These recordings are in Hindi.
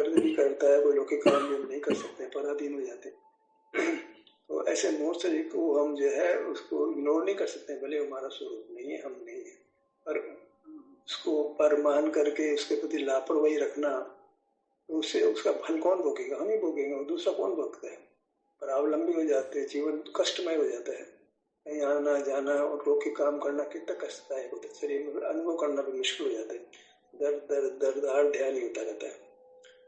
कर्ज भी करता है, कोई लौकिक काम भी हम नहीं कर सकते, पराधीन हो जाते हैं। तो ऐसे मूर्ख शरीर को हम जो है उसको इग्नोर नहीं कर सकते, भले हमारा स्वरूप नहीं है, हम नहीं है, पर उसको पर मान करके उसके प्रति लापरवाही रखना, तो उससे उसका फल कौन भोगेगा? हम ही भोगेंगे, और दूसरा कौन भोगता है? परावलंबी हो जाते हैं, जीवन कष्टमय हो जाता है, कहीं आना जाना और लौकिक काम करना कितना कष्टदायक होता है, शरीर में अनुभव करना भी मुश्किल हो जाता है, दर्द दर्द दर्द हर ध्यान ही होता रहता है।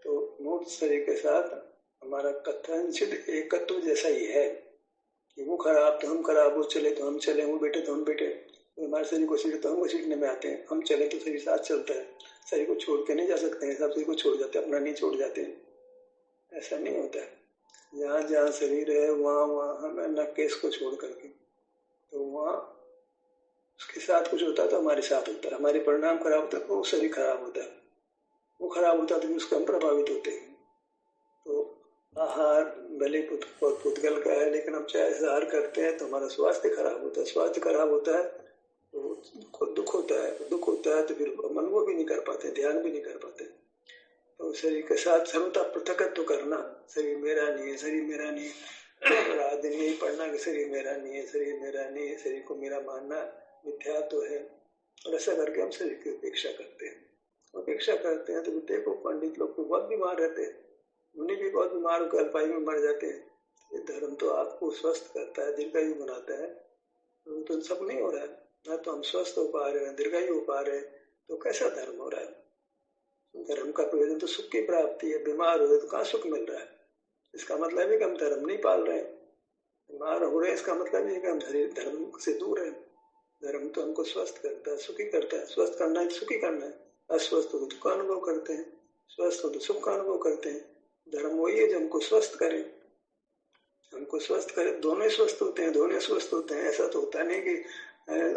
तो मूर्त शरीर के साथ हमारा कथनचित एकत्व जैसा ही है कि वो खराब तो हम खराब, वो चले तो हम चले, वो बैठे तो हम बैठे, तो हमारे शरीर को सीटे तो हम घसीटने में आते हैं, हम चले तो शरीर साथ चलता है, शरीर को छोड़ के नहीं जा सकते हैं, सब शरीर को छोड़ जाते हैं, अपना नहीं छोड़ जाते हैं, ऐसा नहीं होता है। जहाँ जहाँ शरीर है वहाँ वहाँ हमें न केस को छोड़ करके, तो वहाँ उसके साथ कुछ होता है तो हमारे साथ होता है, हमारे परिणाम खराब होता है तो वो शरीर खराब होता है, वो खराब होता है तो उसका हम प्रभावित होते हैं। तो आहार भले पुद्गल का है, लेकिन हम चाहे आहार करते हैं तो हमारा स्वास्थ्य खराब होता है, स्वास्थ्य खराब होता है तो दुख होता है, दुख होता है तो फिर हम अनुभव भी नहीं कर पाते, ध्यान भी नहीं कर पाते। तो शरीर के साथ सर्वथा पृथकत्व करना, शरीर मेरा नहीं है, शरीर मेरा नहीं है, रात दिन यही पढ़ना कि शरीर मेरा नहीं है, शरीर मेरा नहीं है, शरीर को मेरा मानना मिथ्या तो है, और ऐसा करके हम शरीर की उपेक्षा करते हैं। उपेक्षा करते हैं तो देखो पंडित लोग तो बहुत बीमार रहते हैं, उन्हें भी बहुत बीमार होकर अल्पायु में मर जाते हैं। ये धर्म तो आपको स्वस्थ करता है, दीर्घायु बनाता है, तो सब नहीं हो रहा है, ना तो हम स्वस्थ हो पा रहे हैं, दीर्घायु हो पा रहे हैं, तो कैसा धर्म हो रहा है? धर्म का प्रयोजन तो सुख की प्राप्ति है, बीमार हो रहे तो कहाँ सुख मिल रहा है? इसका मतलब है कि हम धर्म नहीं पाल रहे हैं, बीमार हो रहे हैं इसका मतलब है कि हम धर्म से दूर हैं। धर्म तो हमको स्वस्थ करता है, सुखी करता है, स्वस्थ करना है तो सुखी करना है, अस्वस्थ हो तो दुख का अनुभव करते हैं, स्वस्थ हो तो सुख का अनुभव करते हैं। धर्म वही है जो हमको स्वस्थ करे, हमको स्वस्थ करे, दोनों स्वस्थ होते हैं, दोनों स्वस्थ होते हैं। ऐसा तो होता नहीं कि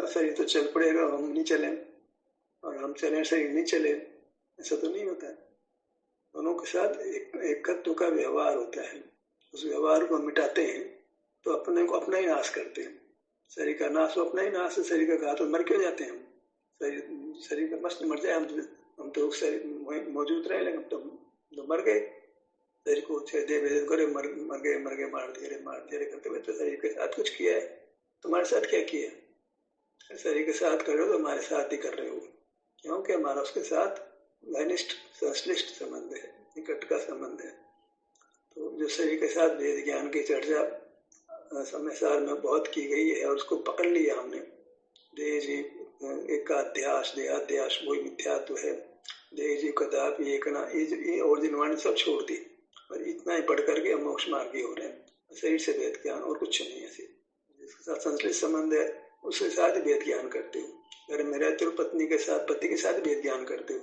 शरीर तो चल पड़ेगा हम नहीं चलें, और हम चलें शरीर नहीं चले, ऐसा तो नहीं होता है। दोनों के साथ एकत्व का व्यवहार होता है, उस व्यवहार को मिटाते हैं तो अपने को अपना ही नाश करते हैं। शरीर का नाश हो अपना ही नाश है, शरीर का घात मर क्यों जाते हैं हम? शरीर का मस्त मर जाए हम तो शरीर मौजूद रहे, लेकिन तो मर गए, शरीर को दे भेद करे, मर गए मार दिए करते हुए, तो शरीर के साथ कुछ किया है, तुम्हारे साथ क्या किया? शरीर के साथ कर रहे हो तो हमारे साथ ही कर रहे हो, क्योंकि हमारा उसके साथ घनिष्ठ संश्लिष्ट संबंध है, निकट का संबंध है। तो जो शरीर के साथ वेद ज्ञान की चर्चा समय सार में बहुत की गई है और उसको पकड़ लिया हमने, देह जीव एकाध्यास देहाध्यास वही मिथ्यात्व है, देह जीव कदापि एक ना, ये और जिनवाणी सब छोड़ दी, और इतना ही पढ़ करके हम मोक्ष मार्गी हो रहे हैं, शरीर से वेद ज्ञान और कुछ नहीं है। जिसके साथ संश्लिष्ट संबंध है उसके साथ वेद ज्ञान करते हो, घर में रहते हो पत्नी के साथ, पति के साथ वेद ज्ञान करते हो,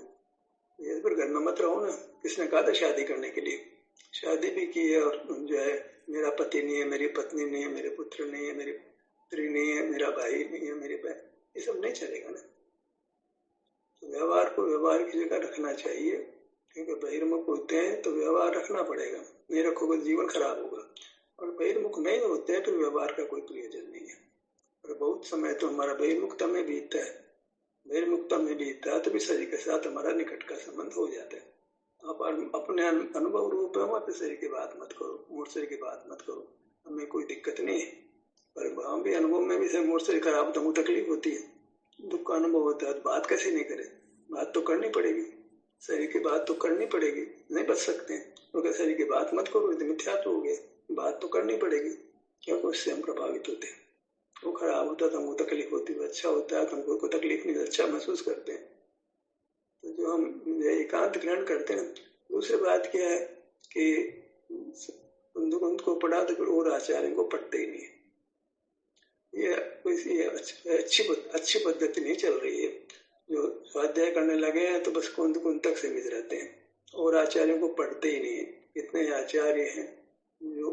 ये पर घर में मत रहो ना। किसने कहा था शादी करने के लिए? शादी भी की है और जो है मेरा पति नहीं है, मेरी पत्नी नहीं है, मेरे पुत्र नहीं है, मेरी पुत्री नहीं है, मेरा भाई नहीं है, मेरी बहन, ये सब नहीं चलेगा ना। तो व्यवहार को व्यवहार की जगह रखना चाहिए, क्योंकि बहिर्मुख होते हैं तो व्यवहार रखना पड़ेगा, नहीं रखोगे जीवन खराब होगा, और बहिर्मुख नहीं होते हैं तो व्यवहार का कोई प्रयोजन नहीं है। और बहुत समय तो हमारा बहिर्मुखता में बीतता है, बहिर्मुखता में बीतता है तो भी शरीर के साथ हमारा निकट का संबंध हो जाता है। आप अपने अनुभव रूप है, वहाँ शरीर की बात मत करो, मूर्त शरीर की बात मत करो, हमें कोई दिक्कत नहीं है, पर हम भी अनुभव में भी मूर्त शरीर खराब तो मुझे तकलीफ होती है, दुख का अनुभव होता है, तो बात कैसे नहीं करे? बात तो करनी पड़ेगी, शरीर की बात तो करनी पड़ेगी, नहीं बच सकते हैं, क्योंकि शरीर की बात मत करो तो मिथ्यात्व हो गया, बात तो करनी पड़ेगी, क्योंकि उससे हम प्रभावित होते हैं। वो खराब होता है तो हमको तकलीफ होती है, अच्छा होता है तो हमको कोई तकलीफ नहीं, अच्छा महसूस करते हैं। तो जो हम एकांत ग्रहण करते हैं। दूसरी बात क्या है कि उनको पढ़ा तो फिर और आचार्य को पढ़ते ही नहीं, ये अच्छी पद्धति नहीं चल रही है। जो स्वाध्याय करने लगे हैं तो बस कुंद तक सीमित रहते हैं और आचार्यों को पढ़ते ही नहीं है। इतने आचार्य हैं जो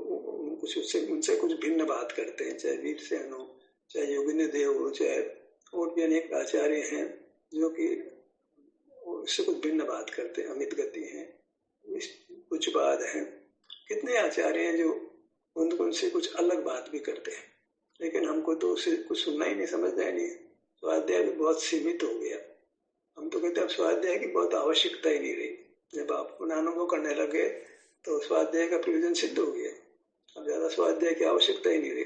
कुछ उनसे कुछ भिन्न बात करते हैं, चाहे वीरसेन हो, चाहे योगिनी देव हो, चाहे और भी अनेक आचार्य हैं जो कि उससे कुछ भिन्न बात करते हैं, अमित गति हैं, कुछ बात हैं। कितने आचार्य हैं जो उनसे कुछ अलग बात भी करते हैं, लेकिन हमको तो उसे कुछ सुनना ही नहीं, समझना ही नहीं। स्वाध्याय भी बहुत सीमित हो गया, हम तो कहते हैं स्वाध्याय की बहुत आवश्यकता ही नहीं रही, जब आप पुनः अनुभव करने लगे तो स्वाध्याय का प्रयोजन सिद्ध हो गया। अब ज्यादा स्वाध्याय की आवश्यकता ही नहीं रही।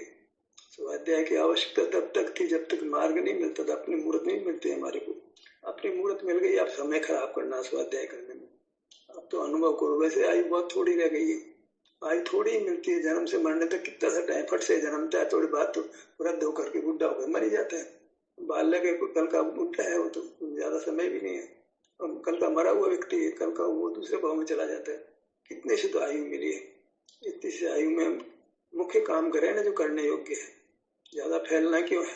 स्वाध्याय की आवश्यकता तब तक थी जब तक मार्ग नहीं मिलता था, अपनी मूर्त नहीं मिलती हमारे को। अपनी मूर्त मिल गई, आप समय खराब करना स्वाध्याय करने में। अब तो अनुभव करो। वैसे आयु बहुत थोड़ी रह गई है, आयु थोड़ी ही मिलती है। जन्म से मरने तक कितना सा टाइम, फट से जन्मता है, थोड़ी बात तो वृद्ध होकर के बुढ़ा होकर मर ही जाता है। बाल्य के कल का बुढ़ा है, वो तो ज्यादा समय भी नहीं है। कल का मरा हुआ व्यक्ति है, कल का वो दूसरे भाव में चला जाता है। कितने से तो आयु मिली है। इतनी से आयु में मुख्य काम करें ना जो करने योग्य है। ज्यादा फैलना क्यों है?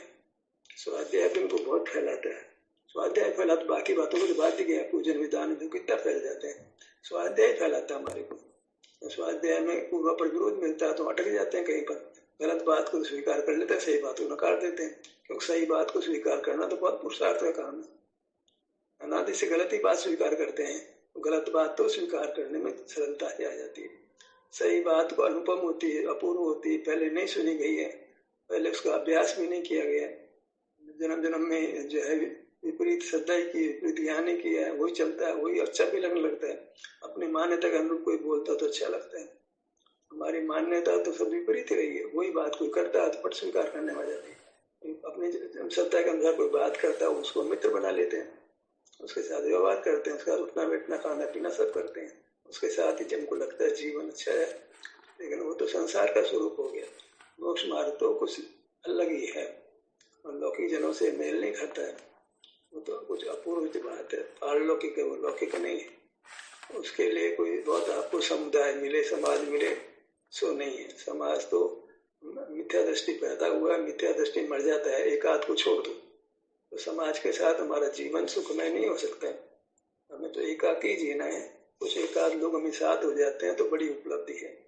स्वाध्याय तुमको बहुत फैलाता है। स्वाध्याय फैला तो बाकी बातों को तो बात ही गया, पूजन विधान जो कितना फैल जाते हैं। स्वाध्याय फैलाता है हमारे को। स्वाध्याय में पूर्व पर विरोध मिलता है तो अटक जाते हैं कहीं पर। गलत बात को स्वीकार कर लेते हैं, सही बात को नकार देते हैं। क्योंकि सही बात को स्वीकार करना तो बहुत पुरुषार्थ का काम है। अनादि से गलत ही बात स्वीकार करते हैं तो गलत बात तो स्वीकार करने में सरलता ही आ जाती है। सही बात को अनुपम होती है, अपूर्व होती है, पहले नहीं सुनी गई है, पहले उसका अभ्यास भी नहीं किया गया। जन्म जन्म में जो है विपरीत श्रद्धा की, विपरीत ज्ञान की है, वही चलता है, वही अच्छा भी लगने लगता है। अपनी मान्यता के अनुरूप कोई बोलता तो अच्छा लगता है। हमारी मान्यता तो सब विपरीत रही है। वही बात कोई करता है तो पट स्वीकार करने में आ जाती है। अपनी श्रद्धा के अनुसार कोई बात करता है, उसको मित्र बना लेते हैं, उसके साथ व्यवहार करते हैं, उसका उठना बैठना खाना पीना सब करते हैं, उसके साथ ही हमको लगता है जीवन अच्छा है। लेकिन वो तो संसार का स्वरूप हो गया। मोक्ष मार्ग तो कुछ अलग ही है और लौकिक जनों से मेल नहीं खाता है। वो तो कुछ अपूर्व बात है, पारलौकिक है, वो लौकिक नहीं है। उसके लिए कोई बहुत आपको समुदाय मिले, समाज मिले, सो नहीं है। समाज तो मिथ्या दृष्टि पैदा हुआ, मिथ्या दृष्टि मर जाता है। एक आध को छोड़ दो तो समाज के साथ हमारा जीवन सुखमय नहीं हो सकता है। हमें तो एकाकी जीना है। कुछ एक आध लोग हमें साथ हो जाते हैं तो बड़ी उपलब्धि है।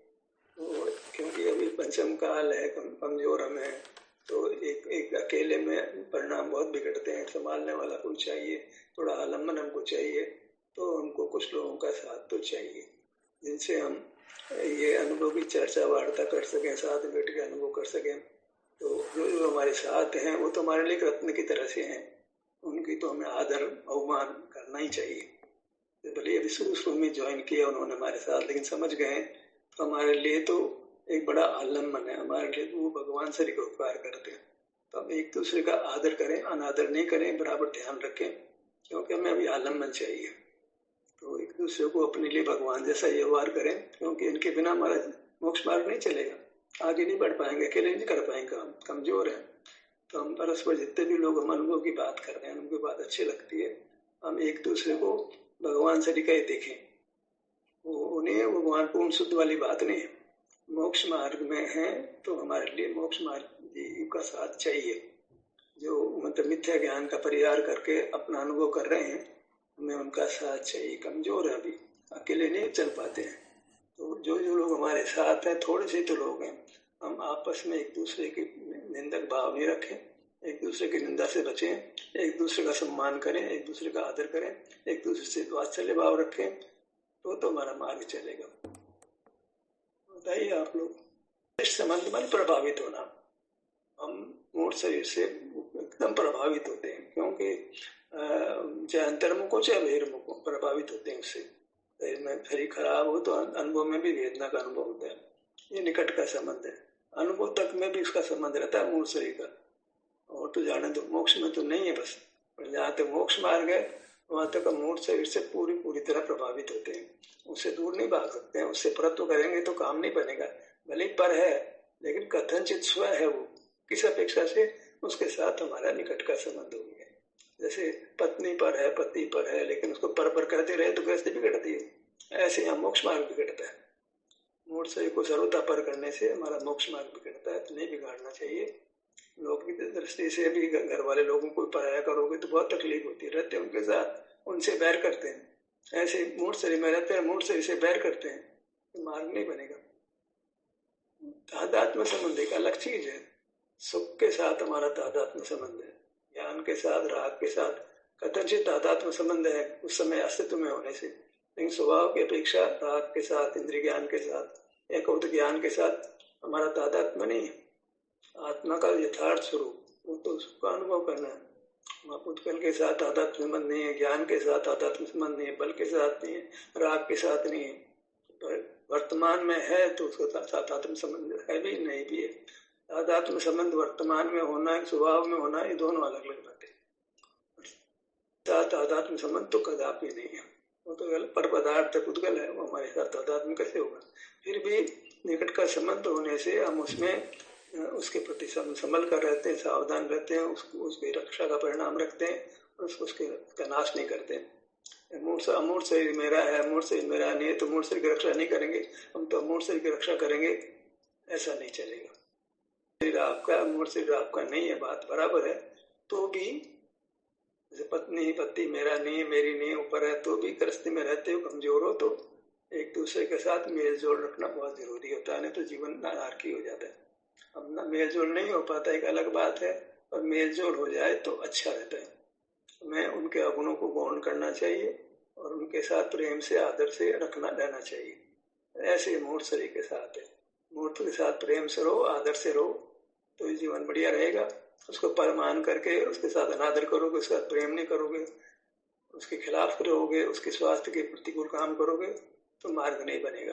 क्योंकि अभी पंचम काल है, कमजोर हम हैं, तो एक अकेले में परिणाम बहुत बिगड़ते हैं। संभालने वाला कोई चाहिए, थोड़ा आलम्बन हमको चाहिए, तो हमको कुछ लोगों का साथ तो चाहिए जिनसे हम ये अनुभव की चर्चा वार्ता कर सकें, साथ बैठ के अनुभव कर सकें। तो जो हमारे साथ हैं वो तो हमारे लिए रत्न की तरह से हैं। उनकी तो हमें आदर अवमान करना ही चाहिए। भले अभी शुरू में ज्वाइन किया उन्होंने हमारे साथ, लेकिन समझ गए तो हमारे लिए तो एक बड़ा आलम्बन है। हमारे लिए वो भगवान से उपकार करते हैं। तो हम एक दूसरे का आदर करें, अनादर नहीं करें, बराबर ध्यान रखें, क्योंकि हमें अभी आलम्बन चाहिए। तो एक दूसरे को अपने लिए भगवान जैसा व्यवहार करें, क्योंकि इनके बिना हमारा मोक्ष मार्ग नहीं चलेगा। आगे नहीं बढ़ पाएंगे, अकेले नहीं कर पाएंगे काम, कमजोर है। तो हम परस्पर जितने भी लोग हम अनुभव की बात कर रहे हैं, उनकी बात अच्छी लगती है, हम एक दूसरे को भगवान से लिखा देखें। उन्हें भगवान पूर्ण शुद्ध वाली बात नहीं है। मोक्ष मार्ग में है तो हमारे लिए मोक्ष मार्ग जी का साथ चाहिए। जो मतलब मिथ्या ज्ञान का परिहार करके अपना अनुभव कर रहे हैं, हमें उनका साथ चाहिए। कमजोर है, अभी अकेले नहीं चल पाते हैं। तो जो जो लोग हमारे साथ हैं, थोड़े से तो लोग हैं, हम आपस में एक दूसरे की निंदक भाव नहीं रखें, एक दूसरे की निंदा से बचें, एक दूसरे का सम्मान करें, एक दूसरे का आदर करें, एक दूसरे से वात्सल्य भाव रखें, तो हमारा मार्ग चलेगा। बताइए आप लोग। इस संबंध में प्रभावित होना, हम मूर्त शरीर से एकदम प्रभावित होते हैं, क्योंकि चाहे अंतर्मुख हो चाहे बहिर्मुख हो, प्रभावित होते हैं उससे। शरीर खराब हो तो अनुभव में भी वेदना का अनुभव होता है। ये निकट का संबंध है। अनुभव तक में भी उसका संबंध रहता है मूर्त शरीर का। और तो जाने दो, मोक्ष में तो नहीं है बस, पर जहाँ तक मोक्ष मार्ग है वहां तक हम मूर्त शरीर से पूरी तरह प्रभावित होते हैं। उससे दूर नहीं भाग सकते हैं। उससे परत्व करेंगे तो काम नहीं बनेगा। भले पर है, लेकिन कथनचित स्व है वो, किस अपेक्षा से उसके साथ हमारा निकट का संबंध हो गया। जैसे पत्नी पर है, पति पर है, लेकिन उसको पर करते रहे तो गृहस्थी बिगड़ती है। ऐसे यहाँ मोक्ष मार्ग बिगड़ता है। मूर्त शरीर को सर्वथा पर करने से हमारा मोक्ष मार्ग बिगड़ता है, तो नहीं बिगाड़ना चाहिए। लोग की दृष्टि से भी घर वाले लोगों को पराया करोगे तो बहुत तकलीफ होती है। रहते उनके साथ, उनसे बैर करते हैं। ऐसे मूर्त शरीर में रहते हैं, मूर्त शरीर से बैर करते हैं, तो मार्ग नहीं बनेगा। तादात्म्य संबंध एक अलग चीज है। सुख के साथ हमारा तादात्म्य संबंध है, ज्ञान के साथ, राग के साथ कथनचित तादात्म्य संबंध है उस समय अस्तित्व में होने से। लेकिन स्वभाव की अपेक्षा राग के साथ, इंद्रिय ज्ञान के साथ, एकौत ज्ञान के साथ हमारा तादात्म्य नहीं है। आत्मा का यथार्थ स्वरूप वो तो सुख का अनुभव करना है। वहाँ पुद्गल के साथ आध्यात्म संबंध नहीं है, ज्ञान के साथ आध्यात्म संबंध नहीं है, बल के साथ नहीं है, राग के साथ नहीं है। वर्तमान में है तो उसके साथ आत्म संबंध है भी नहीं भी है। आध्यात्म संबंध वर्तमान में होना, स्वभाव में होना, ये दोनों अलग अलग बातें। साथ आध्यात्म संबंध तो कदापि नहीं है, वो तो पर पदार्थ पुद्गल है, वो हमारे साथ आध्यात्म कैसे होगा। फिर भी निकट का संबंध होने से हम उसमें उसके प्रति संभल कर रहते हैं, सावधान रहते हैं, उसकी रक्षा का परिणाम रखते हैं और उसका नाश नहीं करते। अमूर्त शरीर मेरा है, अमूर्त शरीर मेरा नहीं है तो मूर्त शरीर की रक्षा नहीं करेंगे, हम तो अमूर्त शरीर की रक्षा करेंगे, ऐसा नहीं चलेगा। शरीर आपका, अमूर्त शरीर आपका नहीं है, बात बराबर है। तो भी जैसे पत्नी पति मेरा नहीं है, मेरी नहीं, ऊपर है, तो भी गृहस्थी में रहते हो, कमजोर हो, तो एक दूसरे के साथ मेल जोल रखना बहुत जरूरी होता है, नहीं तो जीवन नारकी हो जाता है। अब ना मेल जोल नहीं हो पाता एक अलग बात है, और मेल जोल हो जाए तो अच्छा रहता है। हमें उनके अवगुणों को गौण करना चाहिए और उनके साथ प्रेम से आदर से रहना चाहिए। ऐसे मूर्त शरीर के साथ है, मूर्त के साथ प्रेम से रहो, आदर से रहो, तो जीवन बढ़िया रहेगा। उसको परमान करके उसके साथ अनादर करोगे, उसके साथ प्रेम नहीं करोगे, उसके खिलाफ रहोगे, उसके स्वास्थ्य के प्रतिकूल काम करोगे, तो मार्ग नहीं बनेगा।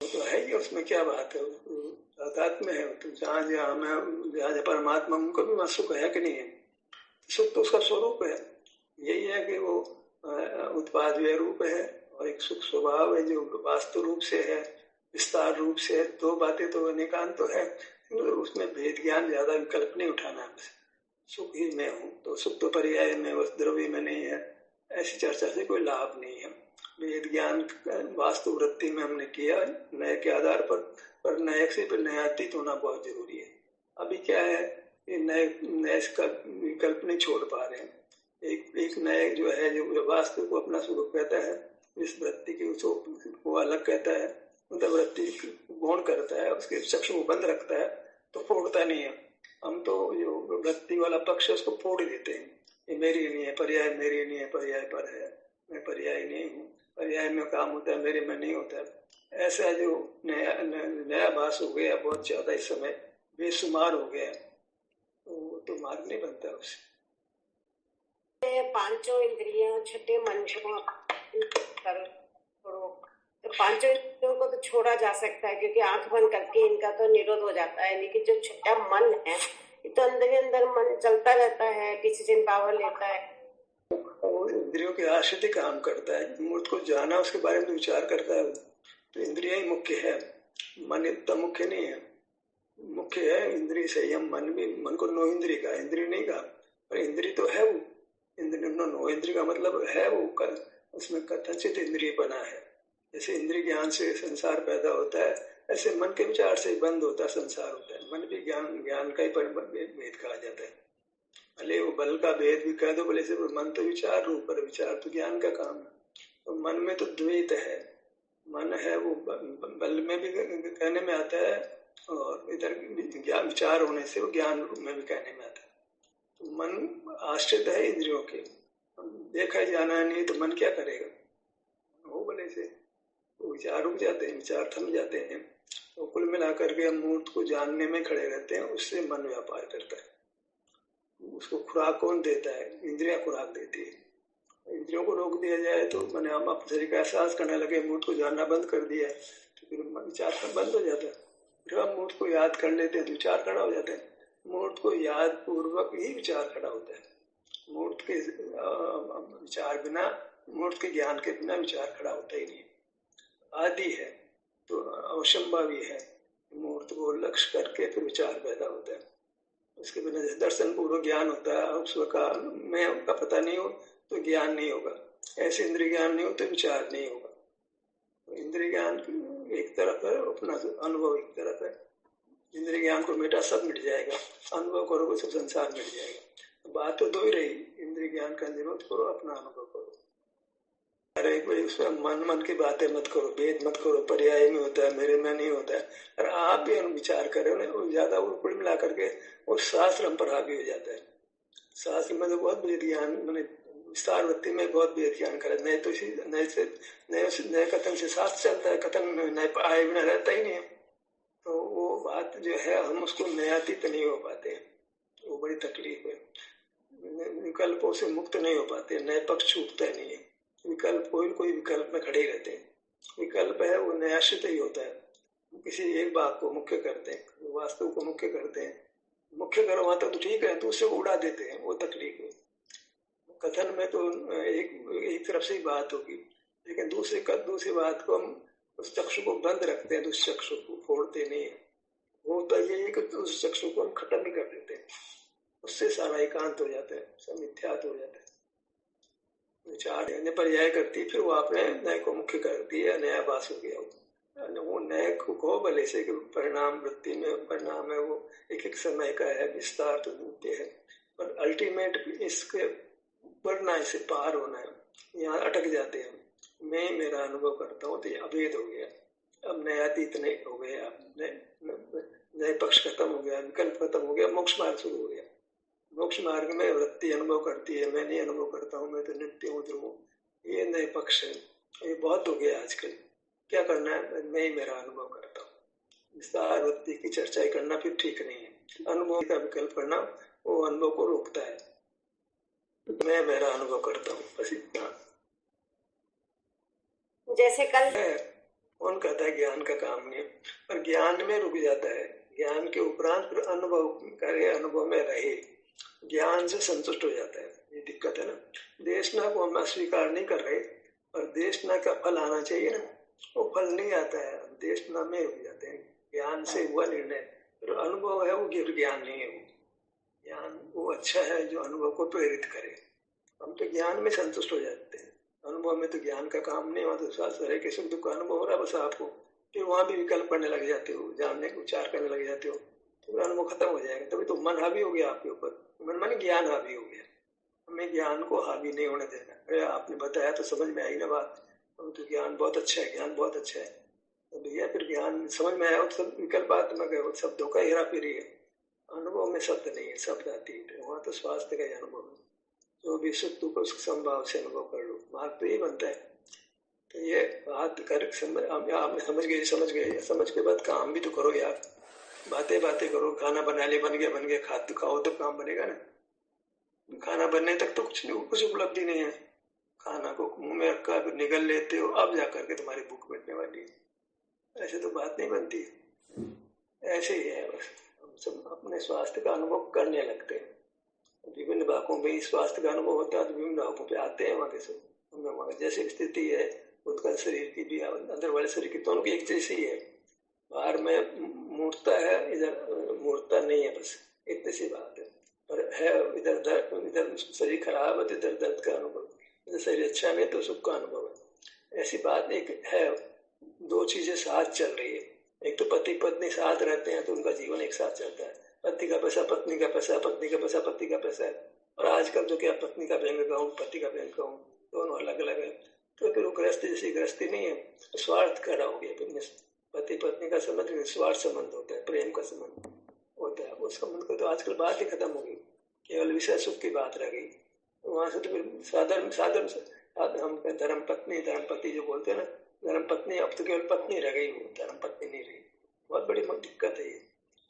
तो है ही, उसमें क्या बात है, अध्यात्म है। तो जहाँ जहाँ परमात्मा, उनको भी वहाँ सुख है कि नहीं है? सुख तो उसका स्वरूप है। यही है कि वो उत्पाद व्यय रूप है और एक सुख स्वभाव है जो वास्तु रूप से है, विस्तार रूप से है। दो बातें तो अनेकांत तो है, उसमें भेद ज्ञान ज्यादा विकल्प नहीं उठाना है। सुख ही में हूँ तो सुख तो पर्याय में, वस्तु द्रव्य में नहीं है, ऐसी चर्चा से कोई लाभ नहीं है। वेद ज्ञान वास्तु वृत्ति में हमने किया नए के आधार पर नए से फिर नयातीत होना बहुत जरूरी है। अभी क्या है, नए का विकल्प नहीं छोड़ पा रहे हैं। एक नए जो है, जो वास्तु को अपना स्वरूप कहता है, इस वृत्ति की वो अलग कहता है, मतलब वृत्ति गौण करता है, उसके चक्षु को बंद रखता है, तो फोड़ता नहीं है। हम तो जो वृत्ति वाला पक्ष उसको फोड़ देते हैं, ये मेरी नहीं है, पर्याय मेरी नहीं है, पर्याय पर है, मैं पर्याय नहीं हूँ, पर्याय में काम होता है, मेरे में नहीं होता है। ऐसा जो नया भास हो गया बहुत ज्यादा, इस समय बेशुमार हो गया, तो मार्ग नहीं बनता उससे। पांचों इंद्रियां छठे मन को छोड़ो, तो पांचों इंद्रियों को तो छोड़ा जा सकता है, क्योंकि आंख बंद करके इनका तो निरोध हो जाता है। लेकिन जो छठा मन है, ये तो अंदर ही अंदर मन चलता रहता है, किसी दिन पावर लेता है और इंद्रियों के आश्रित ही काम करता है। मूर्त को जाना, उसके बारे में विचार करता है, तो इंद्रिया ही मुख्य है, मन इतना मुख्य नहीं है। मुख्य है इंद्रिय संयम, मन भी, मन को नो इंद्रिय का, इंद्रिय नहीं का, पर इंद्रिय तो है वो। नो इंद्रिय का मतलब है वो, उसमें कथनचित इंद्रिय बना है। जैसे इंद्रिय ज्ञान से संसार पैदा होता है, ऐसे मन के विचार से बंद होता है संसार होता है। मन भी ज्ञान का ही भेद कहा जाता है। भले वो बल का भेद भी कह दो, भले से मन तो विचार रूप, पर विचार तो ज्ञान का काम है। तो मन में तो द्वैत है, मन है वो बल में भी कहने में आता है, और इधर ज्ञान विचार होने से वो ज्ञान रूप में भी कहने में आता है। तो मन आश्रित है इंद्रियों के, देखा जाना नहीं तो मन क्या करेगा, वो भले से तो विचार रुक जाते हैं, विचार थम जाते हैं। तो कुल मिलाकर के हम मूर्त को जानने में खड़े रहते हैं, उससे मन व्यापार करता है। उसको खुराक कौन देता है? इंद्रिया खुराक देती है। इंद्रियों को रोक दिया जाए तो मैंने हम अपने शरीर का एहसास करने लगे, मूर्त को जानना बंद कर दिया तो फिर विचार बंद हो जाता है। फिर हम मूर्त को याद कर लेते हैं तो विचार खड़ा हो जाता है। मूर्त को याद पूर्वक ही विचार खड़ा होता है। मूर्त के विचार बिना, मूर्त के ज्ञान के बिना विचार खड़ा होता ही नहीं। आदि है तो अवश्यंभावी है, मूर्त को लक्ष्य करके फिर विचार पैदा होता है। उसके बिना जैसे दर्शन पूर्वक ज्ञान होता है, उसका मैं उनका पता नहीं हो तो ज्ञान नहीं होगा, ऐसे इंद्रिय ज्ञान नहीं हो तो विचार नहीं होगा। तो इंद्रिय ज्ञान एक तरफ है, अपना अनुभव एक तरफ है। इंद्रिय ज्ञान को मिटा सब मिट जाएगा, अनुभव करोगे सब संसार मिट जाएगा। तो बात तो दो ही रही, इंद्रिय ज्ञान का निरोध करो, अपना अनुभव करो। अरे भाई उसमें मन की बातें मत करो, भेद मत करो, पर्याय में होता है, मेरे में नहीं होता है। अरे आप भी विचार करो ना, ज्यादा कुल मिला करके वो शास्त्र हम पर हावी हो जाता है। शास्त्र में तो बहुत भेद ज्ञान, मैंने विस्तार वृत्ति में बहुत भेद ज्ञान करे, नए कथन से शास्त्र चलता है, कथन नए आए बिना रहता ही नहीं है। तो वो बात जो है, हम उसको नयातीत नहीं हो पाते, वो बड़ी तकलीफ है। विकल्पों से मुक्त नहीं हो पाते, नए पक्ष छूटता नहीं है। विकल्प कोई विकल्प में खड़े ही रहते हैं। विकल्प है वो नयाश्रित ही होता है, किसी एक बात को मुख्य करते हैं, वास्तव को मुख्य करते हैं। मुख्य करो वहां तक तो ठीक है, दूसरे को उड़ा देते हैं, वो तकलीफ है। कथन में तो एक तरफ से ही बात होगी, लेकिन दूसरी बात को हम उस चक्षु को बंद रखते हैं, उस चक्षु को फोड़ते नहीं है। होता ये है कि उस चक्षु को हम खत्म ही कर देते हैं, उससे सारा एकांत हो जाता है, सब मिथ्यात हो जाता है। विचार अन्य पर्याय करती, फिर वो आपने नए को मुख्य करती है, नया बास हो गया वो नए को भले से परिणाम वृत्ति में परिणाम है, वो एक समय का है, विस्तार तो नित्य है, पर अल्टीमेट इसके बढ़ना, इसे पार होना है। यहाँ अटक जाते हैं, मैं मेरा अनुभव करता हूँ तो ये अभेद हो गया, अब नया अतीत नहीं हो गया, नए पक्ष खत्म हो गया, विकल्प खत्म हो गया, मोक्ष मार्ग शुरू हो गया। मोक्ष मार्ग में वृत्ति अनुभव करती है, मैं नहीं अनुभव करता हूँ, मैं तो नित्य हूँ, ध्रुव हूँ, ये नए पक्ष है। ये बहुत हो गया आजकल, क्या करना है, मैं ही मेरा अनुभव करता हूँ। विस्तार वृत्ति की चर्चा करना फिर ठीक नहीं है। अनुभव का विकल्प करना वो अनुभव को रोकता है। मैं मेरा अनुभव करता हूँ, बस इतना। जैसे कल कौन कहता है ज्ञान का काम नहीं, पर ज्ञान में रुक जाता है। ज्ञान के उपरांत फिर अनुभव करे, अनुभव में रहे, ज्ञान से संतुष्ट हो जाता है। ये दिक्कत है ना, देशना को हम अस्वीकार नहीं कर रहे, पर देशना का फल आना चाहिए ना, वो फल नहीं आता है, देशना में रुक जाते हैं। ज्ञान से हुआ निर्णय, फिर अनुभव है वो ज्ञान नहीं है। वो ज्ञान वो अच्छा है जो अनुभव को प्रेरित करे। हम तो ज्ञान में संतुष्ट हो जाते हैं, अनुभव में तो ज्ञान का काम नहीं। वहां तो सारे के सुख दुख का अनुभव हो रहा है बस आपको, फिर वहां भी विकल्प करने लग जाते हो, जानने को विचार करने लग जाते हो, तो अनुभव खत्म हो जाएगा। तभी तो मन हावी हो गया आपके ऊपर, मन माने ज्ञान हावी हो गया। हमें ज्ञान को हावी नहीं होने देना। अरे आपने बताया तो समझ में आई ना बात, तो ज्ञान बहुत अच्छा है, ज्ञान बहुत अच्छा है, तो भैया फिर ज्ञान समझ में आया, सब विकल्पात्मक है, शब्दों का हेरा फेरी है। अनुभव में शब्द नहीं है, शब्द अतीत है, वहां तो स्वास्थ्य का ही अनुभव है। जो भी सुख दुख उसको संभाव से अनुभव कर लो, मार्ग तो ये बनता है। तो ये बात कर आपने समझ गए, समझ के बाद काम भी तो करो यार, बातें करो। खाना बना ले, बन गया, खाओ तो काम बनेगा ना। खाना बनने तक तो कुछ उपलब्धि नहीं है, खाना को मुंह में रखा फिर निगल लेते हो, अब जाकर के तुम्हारी भूख मिटने वाली है। ऐसे तो बात नहीं बनती, ऐसे ही है बस। हम सब अपने स्वास्थ्य का अनुभव करने लगते हैं, विभिन्न भागों में स्वास्थ्य का अनुभव होता है, तो विभिन्न भागों पे आते हैं वहां से। वहां जैसे स्थिति है उनका शरीर की भी, अंदर वाले शरीर की, दोनों की एक जैसी है। बाहर में मूर्ता है, इधर मूर्ता नहीं है, बस इतनी सी बात है। पर है इधर शरीर खराब है तो इधर दर्द का अनुभव, इधर शरीर अच्छा नहीं तो सुख का अनुभव है। ऐसी बात एक है, दो चीजें साथ चल रही है। एक तो पति पत्नी साथ रहते हैं तो उनका जीवन एक साथ चलता है, पति का पैसा पत्नी का पैसा, पत्नी का पैसा पति का पैसा है। और आजकल तो क्या, पत्नी का बैंक अकाउंट, पति का बैंक अकाउंट, दोनों अलग अलग है। तो फिर वो गृहस्थी जैसी गृहस्थी नहीं है, स्वार्थ खड़ा हो गया। फिर पति पत्नी का संबंध निस्वार्थ संबंध होता है, प्रेम का संबंध होता है। उस संबंध को तो आजकल बात ही खत्म हो गई, केवल विषय सुख की बात रह गई। वहां से तो फिर साधन हम धर्म पत्नी जो बोलते हैं ना, धर्म पत्नी, अब तो केवल पत्नी रह गई, वो धर्म पत्नी नहीं रही। बहुत बड़ी दिक्कत है ये,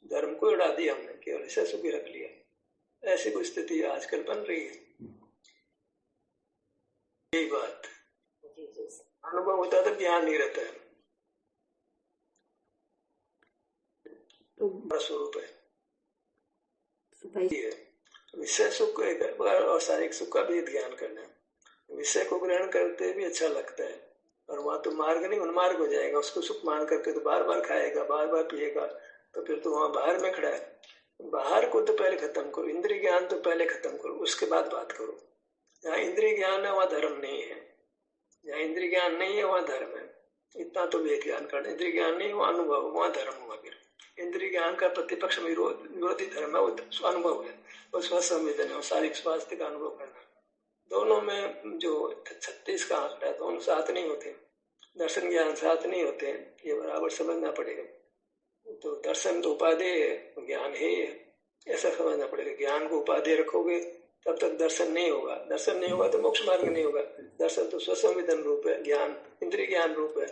धर्म को उड़ा दिया हमने, केवल विषय सुख ही रख लिया। ऐसी कोई स्थिति आजकल बन रही है। यही बात, अनुभव होता तो ज्ञान नहीं रहता है, स्वरूप है। विषय सुख और शारीरिक सुख का भी ध्यान करना है। विषय को ग्रहण करते भी अच्छा लगता है, और वहां तो मार्ग नहीं उन्मार्ग हो जाएगा। उसको सुख मान करके तो बार बार खाएगा, बार बार पिएगा, तो फिर तो वहां बाहर में खड़ा है। बाहर को तो पहले खत्म करो, इंद्रिय ज्ञान तो पहले खत्म करो, उसके बाद बात करो। जहाँ इंद्रिय ज्ञान है वहां धर्म नहीं है, जहाँ इंद्रिय ज्ञान नहीं है वहां धर्म है। इतना तो वेद ज्ञान करना, इंद्रिय ज्ञान नहीं वहां अनुभव, वहां धर्म हुआ। फिर इंद्रिय ज्ञान का प्रतिपक्ष विरोधी धर्म है, वो अनुभव है, वो स्वसंवेदन है, शारीरिक स्वास्थ्य का अनुभव करना। दोनों में जो 36 का आंकड़ा है, दोनों साथ नहीं होते, दर्शन ज्ञान साथ नहीं होते हैं, ये बराबर समझना पड़ेगा। तो दर्शन तो उपादेय है, ज्ञान है, ऐसा समझना पड़ेगा। ज्ञान को उपादेय रखोगे तब तक दर्शन नहीं होगा, दर्शन नहीं होगा तो मोक्ष मार्ग नहीं होगा। दर्शन तो स्वसंवेदन रूप है, ज्ञान इंद्रिय ज्ञान रूप है।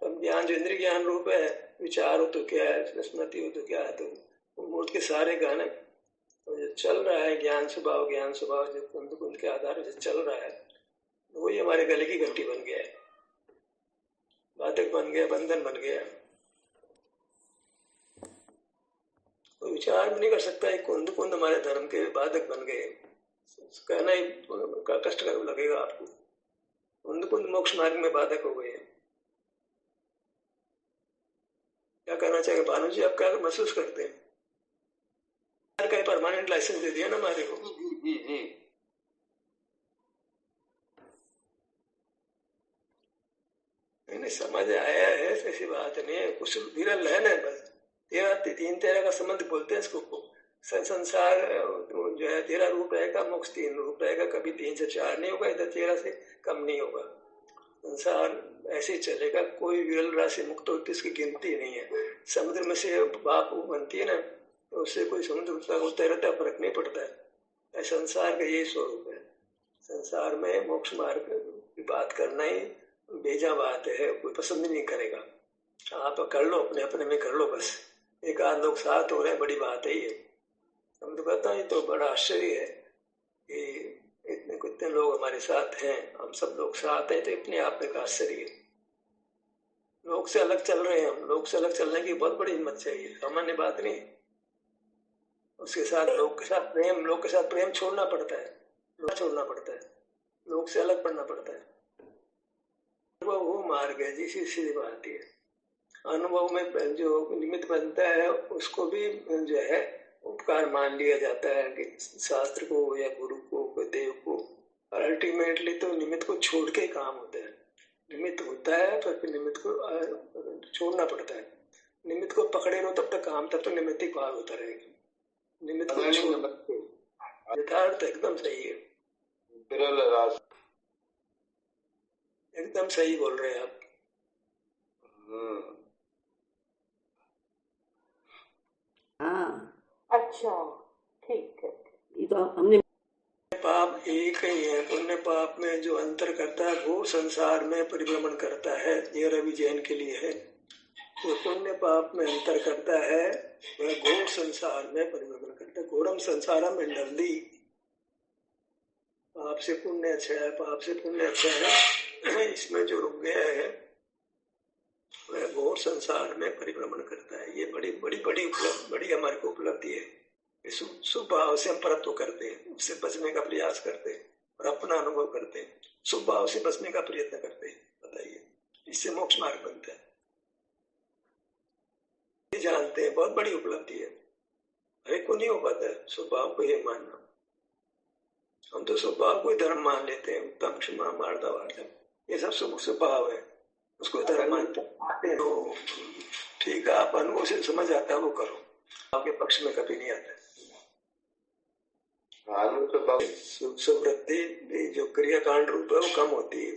अब ज्ञान जो इंद्रिय ज्ञान रूप है, विचार हो तो क्या है, स्मृति हो तो क्या है, तो मूर्त के सारे गाने तो जो चल रहा है ज्ञान स्वभाव जो कुंद कुंद के आधार से चल रहा है, वही हमारे गले की घंटी बन गया है, बाधक बन गया, बंधन बन गया। कोई विचार भी नहीं कर सकता है कुंद कुंद हमारे धर्म के बाधक बन गए, कहना ही कष्ट लगेगा आपको। कुंद कुंद मोक्ष मार्ग में बाधक हो गए। क्या कहना चाहिए भानु जी, आप क्या महसूस करते हैं? का परमानेंट लाइसेंस दे दिया ना हमारे को। जी नहीं समझ आया है, ऐसी बात नहीं है, कुछ विरल है ना, बस 13 का संबंध बोलते हैं इसको। संसार जो है 13 रूप रहेगा, मोक्ष 3 रूप रहेगा, कभी 3 से 4 नहीं होगा, इधर 13 से कम नहीं होगा। संसार ऐसे ही चलेगा, कोई विरल राशि मुक्त होती इसकी गिनती नहीं है। समुद्र में से बाप बनती है ना, तो उससे कोई समुद्र होता रहता है, फर्क नहीं पड़ता है। संसार का यही स्वरूप है। संसार में मोक्ष मार्ग की बात करना ही बेजा बात है, कोई पसंद नहीं करेगा। आप कर लो, अपने अपने में कर लो, बस एक आध लोग साथ हो रहे हैं, बड़ी बात है ये। हम तो कहता है तो बड़ा आश्चर्य है कि कितने लोग हमारे साथ हैं, हम सब लोग साथ हैं, तो इतने आप में का आश्चर्य है। लोग से अलग चल रहे हैं हम, लोग से अलग चलने की बहुत बड़ी हिम्मत चाहिए, सामान्य बात नहीं। उसके साथ लोग के साथ प्रेम छोड़ना पड़ता है, लोग से अलग पड़ना पड़ता है। अनुभव वो मार्ग है जी, सीधी बात है। अनुभव में जो निमित्त बनता है उसको भी जो है उपकार मान लिया जाता है कि शास्त्र को या गुरु को, देव को, और अल्टीमेटली तो निमित्त को छोड़ के काम होता है। निमित्त होता है पर फिर निमित्त को छोड़ना पड़ता है। निमित्त को पकड़े रहो तब तक काम, तब तक निमित्त ही भाग होता रहेगा। निमित्त को यथार्थ एकदम सही है, एकदम सही बोल रहे हैं आप। हाँ अच्छा ठीक है। ये तो हमने पाप एक ही है, पुण्य पाप में जो अंतर करता है वो संसार में परिभ्रमण करता है, ये रवि जैन के लिए है। जो पुण्य पाप में अंतर करता है वह घोर संसार में परिभ्रमण करता है। घोरम संसारम में नंदी, पाप से पुण्य अच्छा है, पाप से पुण्य अच्छा है, इसमें जो रुक गया है वह घोर संसार में परिभ्रमण करता है। ये बड़ी हमारी को उपलब्धि है। शुभ भाव से हम परत्व करते हैं, उससे बचने का प्रयास करते हैं और अपना अनुभव करते हैं, शुभ भाव से बचने का प्रयत्न करते हैं। बताइए, इससे मोक्ष मार्ग बनता है। ये जानते हैं, बहुत बड़ी उपलब्धि है। हर एक को नहीं हो पाता है शुभ भाव को ये मानना। हम तो शुभ भाव को ही धर्म मान लेते हैं, उत्तम क्षमा मार्दा वार्ता, ये सब शुभ भाव है, उसको धर्म मानते हैं। तो ठीक है, आप अनुभव से समझ आता है वो करो, आपके पक्ष में कभी नहीं आता। सुवृत्ति जो क्रियाकांड रूप है वो कम होती है,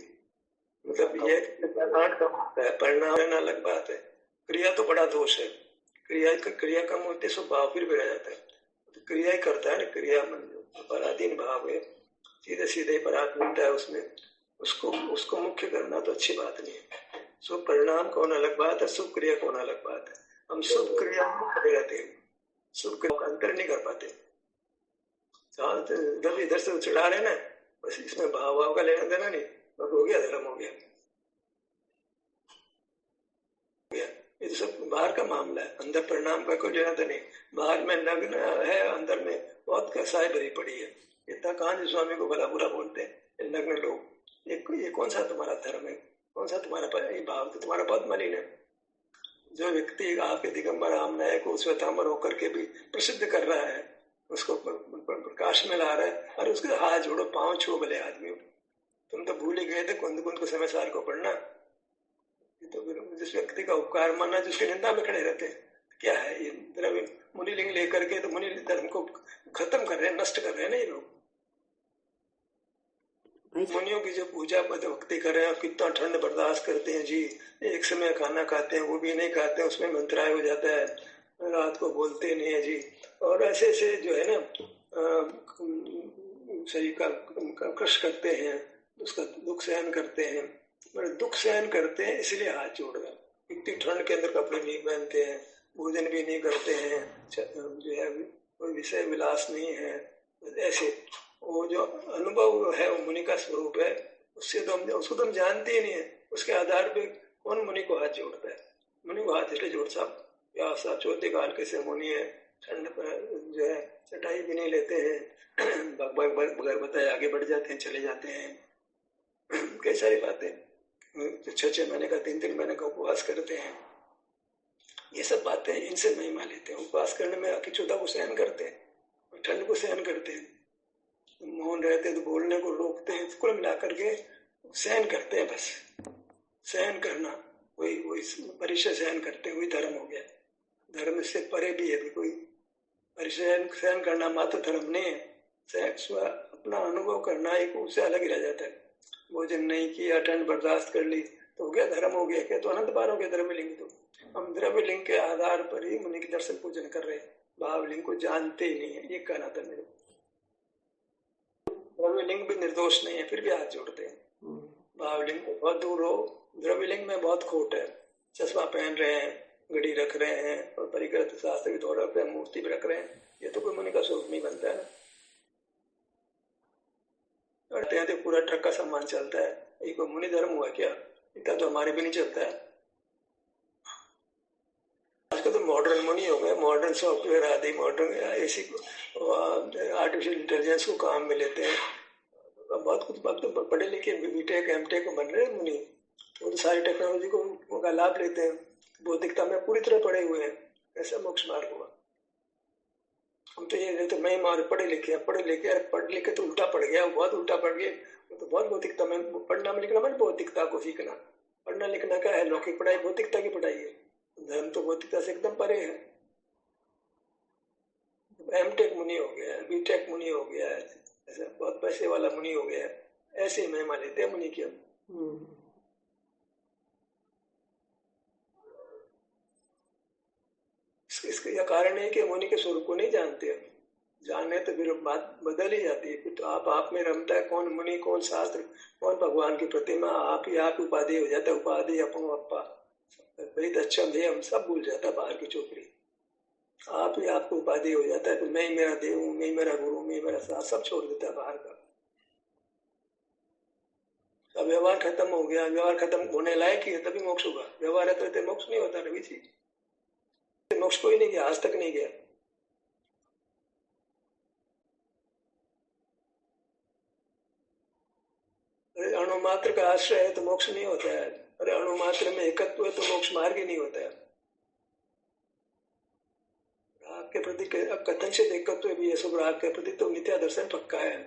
मतलब ये क्रियाकांड कम होता है, परिणाम अलग बात है। क्रिया तो बड़ा दोष है, क्रिया कम होती है, स्वभाव फिर बिगड़ जाता है। तो क्रिया ही करता है ना, क्रिया मन जो पराधीन भाव है, सीधे सीधे पराधीनता है उसमें, उसको मुख्य करना तो अच्छी बात नहीं है। शुभ परिणाम कौन अलग बात है, शुभ क्रिया कौन अलग बात है। हम शुभ क्रिया खड़े रहते हैं, शुभ क्रिया का अंतर नहीं कर पाते। जब इधर से चढ़ा रहे ना, बस इसमें भाव का लेना देना नहीं, बस हो गया, धर्म हो गया। ये तो सब बाहर का मामला है, अंदर परिणाम का कोई लेना तो नहीं। बाहर में नग्न है, अंदर में बहुत कसाई भरी पड़ी है। इतना कांज स्वामी को भला बुरा बोलते हैं नग्न लोग। ये कौन सा तुम्हारा धर्म है, कौन सा तुम्हारा भाव, तो तुम्हारा बहुत मलिन है। जो व्यक्ति आपके दिगंबर रामनाय को श्वेतांबर होकर के भी प्रसिद्ध कर रहा है, उसको प्रकाश में ला रहा है, और उसके हाथ जोड़ो, पांव छो भले आदमी। तुम तो भूल ही गए थे कुंद कुंद को समय सार को पढ़ना। तो फिर जिस व्यक्ति का उपकार मानना, जिसकी निंदा में खड़े रहते हैं, क्या है ये द्रव्य मुनिलिंग लेकर के, तो मुनि धर्म को खत्म कर रहे हैं, नष्ट कर रहे हैं ना ये लोग। मुनियों की जो पूजा भक्ति कर रहे हैं, कितना ठंड बर्दाश्त करते हैं जी, एक समय खाना खाते हैं, वो भी नहीं खाते हैं, उसमें मंत्राय हो जाता है, रात को बोलते नहीं है जी, और ऐसे ऐसे जो है ना शरीर का कष्ट करते हैं, उसका दुख सहन करते हैं। दुख सहन करते हैं इसलिए हाथ जोड़ रहे हैं। इतनी ठंड के अंदर कपड़े नहीं पहनते हैं, भोजन भी नहीं करते हैं, जो है कोई विषय विलास नहीं है। ऐसे वो जो अनुभव है वो मुनि का स्वरूप है, उसको तो हम जानते ही नहीं है। उसके आधार पे कौन मुनि को हाथ जोड़ता है? मुनि को हाथ इसलिए जोड़ साहब या साहब चौथे काल के से मुनि है, ठंड पर जो है चटाई भी नहीं लेते हैं, बगैर बताए आगे बढ़ जाते हैं, चले जाते हैं। कई सारी बातें, 6 महीने का 3 महीने का उपवास करते हैं। ये सब बातें इनसे महिमा लेते हैं। उपवास करने में अकिचुता को सहन करते हैं, ठंड को सहन करते हैं, मौन रहते तो बोलने को रोकते हैं, कुल मिला करके सहन करते हैं। बस सहन करना, वही वही परिचय सहन करते हैं, वही धर्म हो गया। धर्म से परे भी है भी कोई परिचय सहन करना मात्र धर्म नहीं है। अपना अनुभव करना एक उससे अलग ही रह जाता है। भोजन नहीं किया, ठंड बर्दाश्त कर ली तो हो गया धर्म हो गया क्या? तो अनंत बार हो गया द्रव्यलिंग। तो हम द्रव्यलिंग के आधार पर ही मुनि के दर्शन पूजन कर रहे हैं, भावलिंग को जानते ही नहीं है। ये कहना था मेरे। द्रव्यलिंग भी निर्दोष नहीं है, फिर भी हाथ जोड़ते हैं। भावलिंग बहुत दूर हो, द्रव्यलिंग में बहुत खोट है। चश्मा पहन रहे हैं, घड़ी रख रहे हैं और परिकृत शास्त्र भी दौरा पे मूर्ति भी रख रहे हैं, ये तो कोई मुनि का स्वरूप नहीं बनता है। करते हैं तो पूरा ट्रक का सामान चलता है, ये कोई मुनि धर्म हुआ क्या? इतना तो हमारे भी नहीं चलता है। आजकल तो मॉडर्न मुनि हो गए, मॉडर्न सॉफ्टवेयर आदि, मॉडर्न ऐसी आर्टिफिशियल इंटेलिजेंस को काम में लेते हैं। बहुत कुछ बात तो पढ़े लिखे बीटेक एमटेक को बन रहे हैं मुनि, तो सारी टेक्नोलॉजी को का लाभ लेते हैं। बौद्धिकता में पूरी तरह पढ़े हुए हैं, ऐसा मोक्ष मार्ग हुआ। हम तो ये तो मैं मार पढ़े लिखे पढ़ लिखे तो उल्टा पड़ गया, बहुत उल्टा पड़ गया। तो बहुत बौद्धिकता में पढ़ना में लिखना मैंने बौद्धिकता को सीखना। पढ़ना लिखना क्या है? लौकिक पढ़ाई बौद्धिकता की पढ़ाई है। धर्म तो बौद्धिकता से एकदम परे है। एमटेक मुनि हो गया, बीटेक मुनि हो गया, ऐसा बहुत पैसे वाला मुनि हो गया, ऐसे ही महिमा लेते हैं मुनि की हम। इसका कारण है कि मुनि के स्वरूप को नहीं जानते हम। जाने तो फिर बात बदल ही जाती है। फिर तो आप में रमता है, कौन मुनि, कौन शास्त्र, कौन भगवान की प्रतिमा, आप ही आप उपाधि हो जाता है। उपाधि अपो अप्पा बड़ी अच्छा भे, हम सब भूल जाता है बाहर की चोपड़ी। आप ही आपको उपाधि हो जाता है, तो मैं ही मेरा देव हूँ, मैं ही मेरा गुरु, मैं ही मेरा साथ, सब छोड़ देता है बाहर का। अब व्यवहार खत्म हो गया, व्यवहार खत्म होने लायक ही है तभी मोक्ष होगा। व्यवहार रहते मोक्ष नहीं होता रवि जी। मोक्ष कोई नहीं गया, आज तक नहीं गया। अरे अणुमात्र का आश्रय है तो मोक्ष नहीं होता है। अरे अणुमात्र में एकत्व है तो मोक्ष मार्ग ही नहीं होता है। राग के प्रति कथनचित एकत्व भी है, सब राग के प्रति तो मिथ्या दर्शन पक्का है।